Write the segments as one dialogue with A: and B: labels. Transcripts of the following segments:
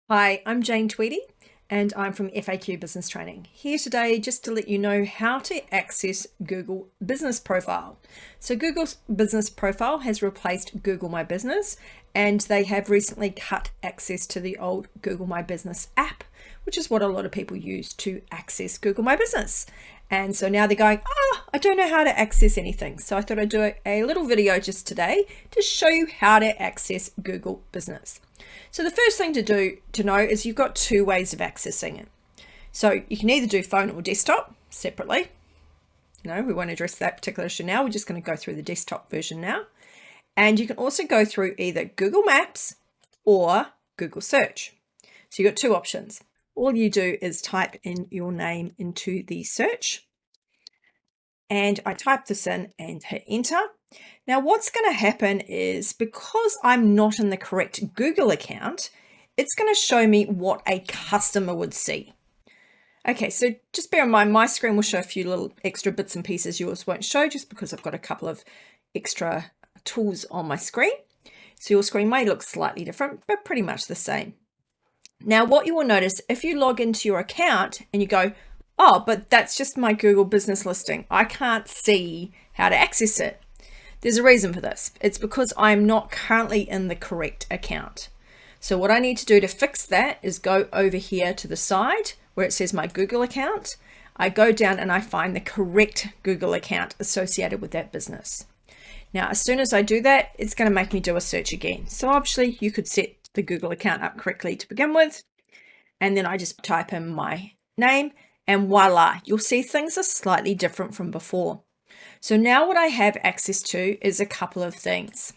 A: Hi, I'm Jane Tweedy and I'm from FAQ Business Training. Here today just to let you know how to access Google Business Profile. So Google's Business Profile has replaced Google My Business, and they have recently cut access to the old Google My Business app, which is what a lot of people use to access Google My Business. And so now they're going, I don't know how to access anything. So I thought I'd do a little video just today to show you how to access Google Business. So the first thing to know is you've got two ways of accessing it. So you can either do phone or desktop separately. No, we won't address that particular issue now. We're just going to go through the desktop version now. And you can also go through either Google Maps or Google Search. So you've got two options. All you do is type in your name into the search. And I type this in and hit enter. Now what's going to happen is, because I'm not in the correct Google account, it's going to show me what a customer would see. Okay, so just bear in mind, my screen will show a few little extra bits and pieces yours won't show, just because I've got a couple of extra tools on my screen. So your screen may look slightly different, but pretty much the same. Now what you will notice, if you log into your account and you go, oh, but that's just my Google business listing, I can't see how to access it. There's a reason for this. It's because I'm not currently in the correct account. So what I need to do to fix that is go over here to the side where it says my Google account. I go down and I find the correct Google account associated with that business. Now, as soon as I do that, it's going to make me do a search again. So obviously you could set the Google account up correctly to begin with. And then I just type in my name and voila, you'll see things are slightly different from before. So now what I have access to is a couple of things.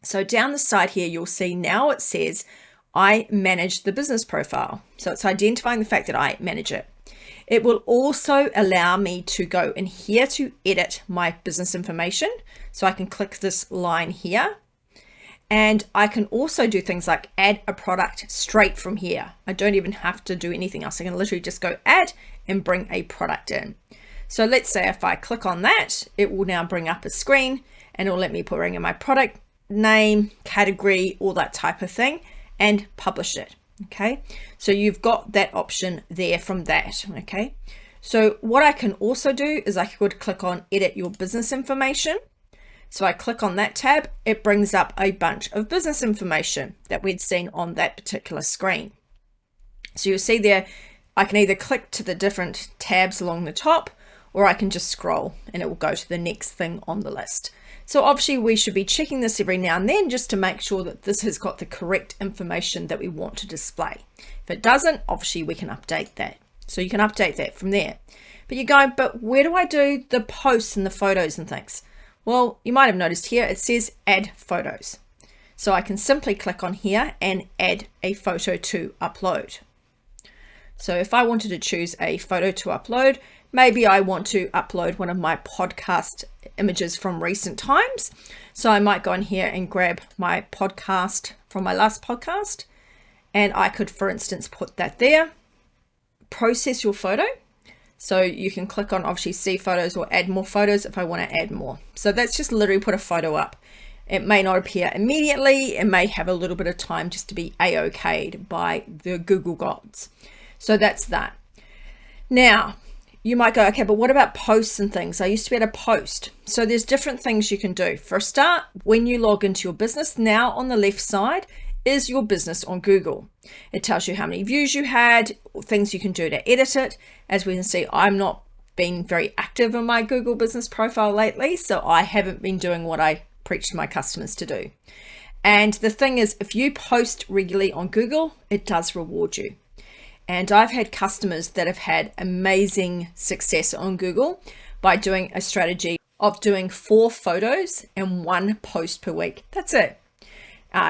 A: So down the side here, you'll see now it says I manage the business profile. So it's identifying the fact that I manage it. It will also allow me to go in here to edit my business information. So I can click this line here. And I can also do things like add a product straight from here. I don't even have to do anything else. I can literally just go add and bring a product in. So let's say if I click on that, it will now bring up a screen and it'll let me bring in my product name, category, all that type of thing, and publish it. Okay, so you've got that option there from that. Okay, so what I can also do is I could click on edit your business information. So I click on that tab, it brings up a bunch of business information that we'd seen on that particular screen. So you'll see there, I can either click to the different tabs along the top, or I can just scroll and it will go to the next thing on the list. So obviously we should be checking this every now and then just to make sure that this has got the correct information that we want to display. If it doesn't, obviously we can update that. So you can update that from there. But you're going, but where do I do the posts and the photos and things? Well, you might have noticed here, it says add photos. So I can simply click on here and add a photo to upload. So if I wanted to choose a photo to upload, maybe I want to upload one of my podcast images from recent times. So I might go in here and grab my podcast from my last podcast. And I could, for instance, put that there. Process your photo. So you can click on obviously see photos or add more photos if I want to add more. So that's just literally put a photo up. It may not appear immediately. It may have a little bit of time just to be a-okayed by the Google gods. So that's that. Now, you might go, okay, but what about posts and things? I used to be able to post. So there's different things you can do. For a start, when you log into your business, now on the left side is your business on Google. It tells you how many views you had, things you can do to edit it. As we can see, I'm not being very active in my Google business profile lately, so I haven't been doing what I preach to my customers to do. And the thing is, if you post regularly on Google, it does reward you. And I've had customers that have had amazing success on Google by doing a strategy of doing 4 photos and 1 post per week. That's it.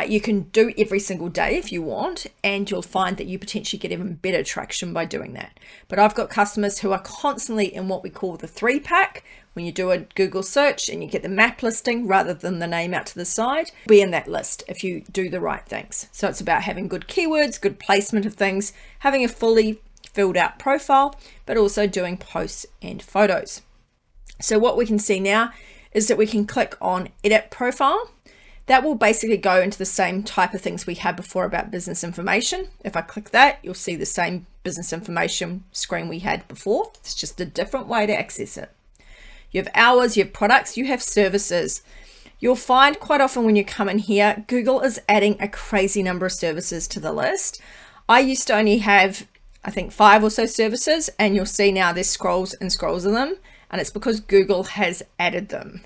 A: You can do every single day if you want, and you'll find that you potentially get even better traction by doing that. But I've got customers who are constantly in what we call the 3-pack. When you do a Google search and you get the map listing rather than the name out to the side, be in that list if you do the right things. So it's about having good keywords, good placement of things, having a fully filled out profile, but also doing posts and photos. So what we can see now is that we can click on edit profile. That will basically go into the same type of things we had before about business information. If I click that, you'll see the same business information screen we had before. It's just a different way to access it. You have hours, you have products, you have services. You'll find quite often when you come in here, Google is adding a crazy number of services to the list. I used to only have, I think, 5 or so services, and you'll see now there's scrolls and scrolls of them, and it's because Google has added them.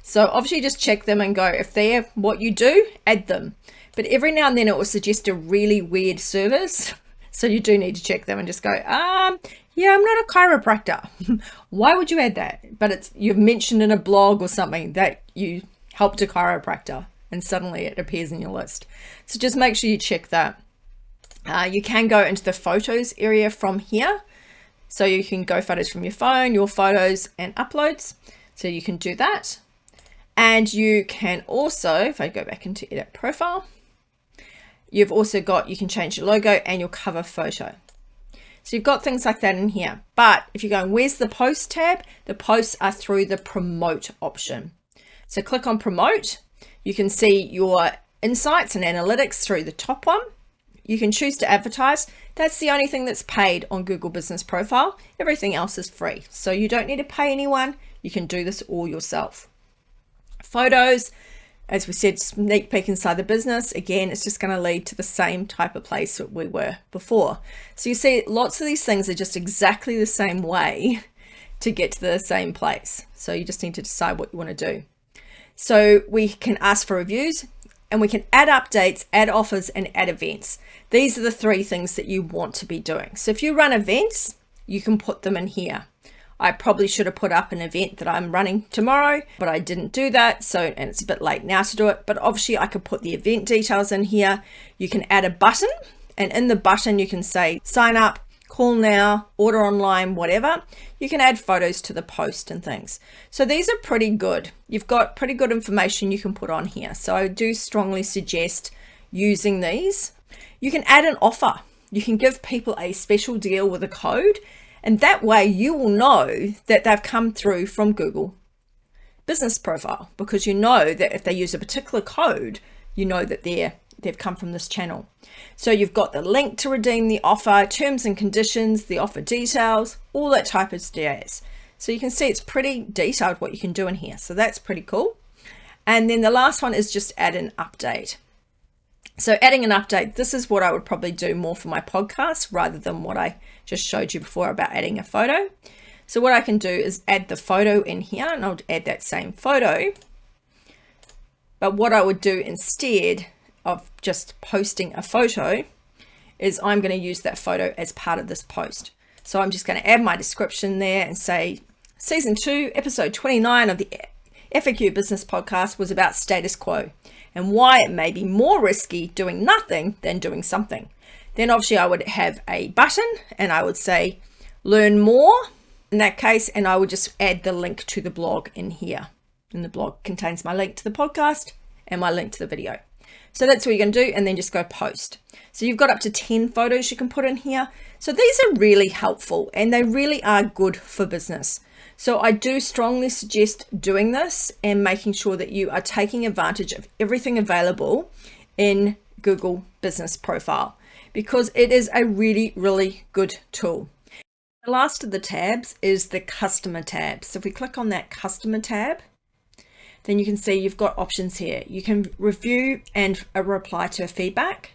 A: So obviously just check them and go, if they're what you do, add them. But every now and then it will suggest a really weird service. So you do need to check them and just go, yeah, I'm not a chiropractor. Why would you add that? But you've mentioned in a blog or something that you helped a chiropractor, and suddenly it appears in your list. So just make sure you check that. You can go into the photos area from here. So you can go photos from your phone, your photos and uploads. So you can do that. And you can also, if I go back into edit profile, you've also got, you can change your logo and your cover photo. So you've got things like that in here. But if you're going, where's the post tab? The posts are through the promote option. So click on promote. You can see your insights and analytics through the top one. You can choose to advertise. That's the only thing that's paid on Google Business Profile. Everything else is free. So you don't need to pay anyone. You can do this all yourself. Photos, as we said, sneak peek inside the business. Again, it's just going to lead to the same type of place that we were before. So you see lots of these things are just exactly the same way to get to the same place. So you just need to decide what you want to do. So we can ask for reviews, and we can add updates, add offers, and add events. These are the 3 things that you want to be doing. So if you run events, you can put them in here. I probably should have put up an event that I'm running tomorrow, but I didn't do that. So, and it's a bit late now to do it, but obviously I could put the event details in here. You can add a button, and in the button, you can say, sign up, call now, order online, whatever. You can add photos to the post and things. So these are pretty good. You've got pretty good information you can put on here. So I do strongly suggest using these. You can add an offer. You can give people a special deal with a code, and that way you will know that they've come through from Google Business Profile, because you know that if they use a particular code, you know that they've come from this channel. So you've got the link to redeem the offer, terms and conditions, the offer details, all that type of jazz. So you can see it's pretty detailed what you can do in here. So that's pretty cool. And then the last one is just add an update. So adding an update, this is what I would probably do more for my podcast rather than what I just showed you before about adding a photo. So what I can do is add the photo in here, and I'll add that same photo. But what I would do instead of just posting a photo is I'm going to use that photo as part of this post. So I'm just going to add my description there and say, Season 2, Episode 29 of the FAQ Business Podcast was about status quo and why it may be more risky doing nothing than doing something. Then obviously I would have a button and I would say, learn more in that case, and I would just add the link to the blog in here. And the blog contains my link to the podcast and my link to the video. So that's what you're going to do, and then just go post. So you've got up to 10 photos you can put in here. So these are really helpful and they really are good for business. So I do strongly suggest doing this and making sure that you are taking advantage of everything available in Google Business Profile, because it is a really, really good tool. The last of the tabs is the customer tab. So if we click on that customer tab, then you can see you've got options here. You can review and reply to feedback.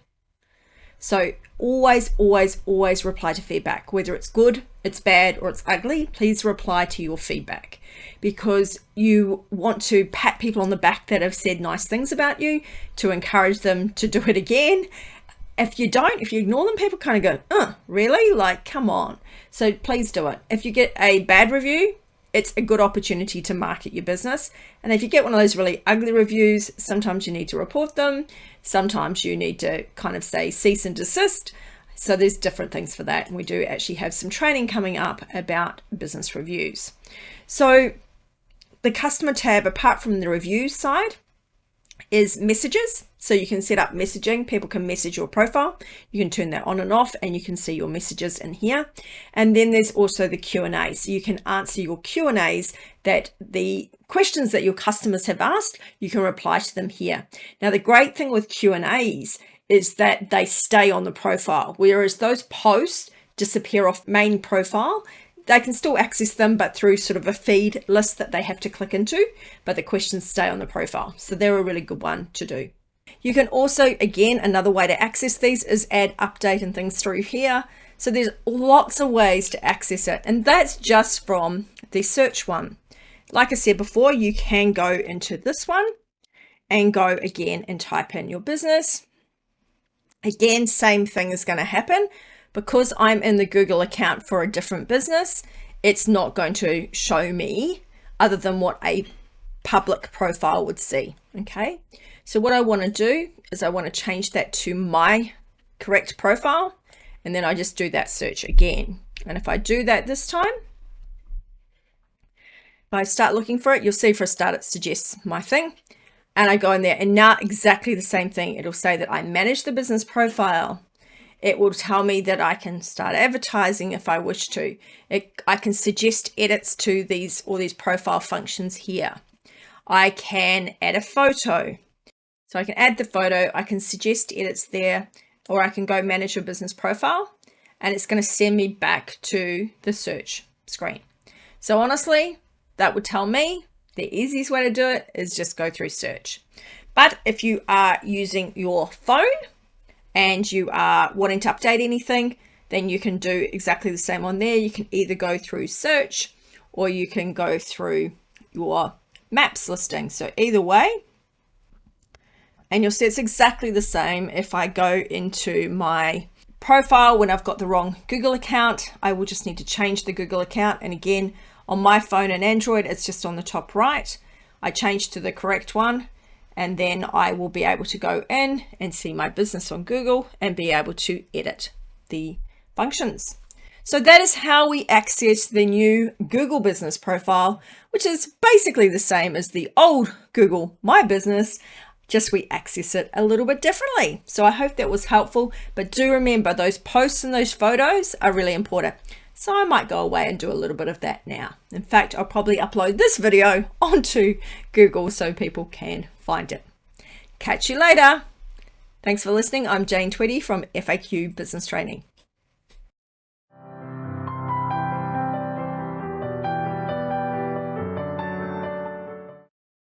A: So always, always, always reply to feedback, whether it's good, it's bad, or it's ugly. Please reply to your feedback, because you want to pat people on the back that have said nice things about you to encourage them to do it again. If you don't, if you ignore them, people kind of go, really? Like, come on. So please do it. If you get a bad review, it's a good opportunity to market your business. And if you get one of those really ugly reviews, sometimes you need to report them. Sometimes you need to kind of say cease and desist. So there's different things for that. And we do actually have some training coming up about business reviews. So the customer tab, apart from the reviews side, is messages. So you can set up messaging. People can message your profile. You can turn that on and off, and you can see your messages in here. And then there's also the Q&A. So you can answer your Q&As, that the questions that your customers have asked, you can reply to them here. Now, the great thing with Q&As is that they stay on the profile, whereas those posts disappear off main profile. They can still access them, but through sort of a feed list that they have to click into, but the questions stay on the profile. So they're a really good one to do. You can also, again, another way to access these is add update and things through here. So there's lots of ways to access it. And that's just from the search one. Like I said before, you can go into this one and go again and type in your business. Again, same thing is going to happen. Because I'm in the Google account for a different business, it's not going to show me other than what a public profile would see. Okay, so what I want to do is I want to change that to my correct profile, and then I just do that search again. And if I do that this time, if I start looking for it, you'll see for a start it suggests my thing, and I go in there, and now exactly the same thing. It'll say that I manage the business profile. It will tell me that I can start advertising if I wish to. I can suggest edits to all these profile functions here. I can add a photo. So I can add the photo, I can suggest edits there, or I can go manage your business profile, and it's going to send me back to the search screen. So honestly, that would tell me the easiest way to do it is just go through search. But if you are using your phone, and you are wanting to update anything, then you can do exactly the same on there. You can either go through search, or you can go through your maps listing. So either way, and you'll see it's exactly the same. If I go into my profile when I've got the wrong Google account, I will just need to change the Google account. And again, on my phone and Android, it's just on the top right. I change to the correct one, and then I will be able to go in and see my business on Google and be able to edit the functions. So that is how we access the new Google Business Profile, which is basically the same as the old Google My Business, just we access it a little bit differently. So I hope that was helpful, but do remember those posts and those photos are really important. So I might go away and do a little bit of that now. In fact, I'll probably upload this video onto Google so people can find it. Catch you later. Thanks for listening. I'm Jane Tweedy from FAQ Business Training.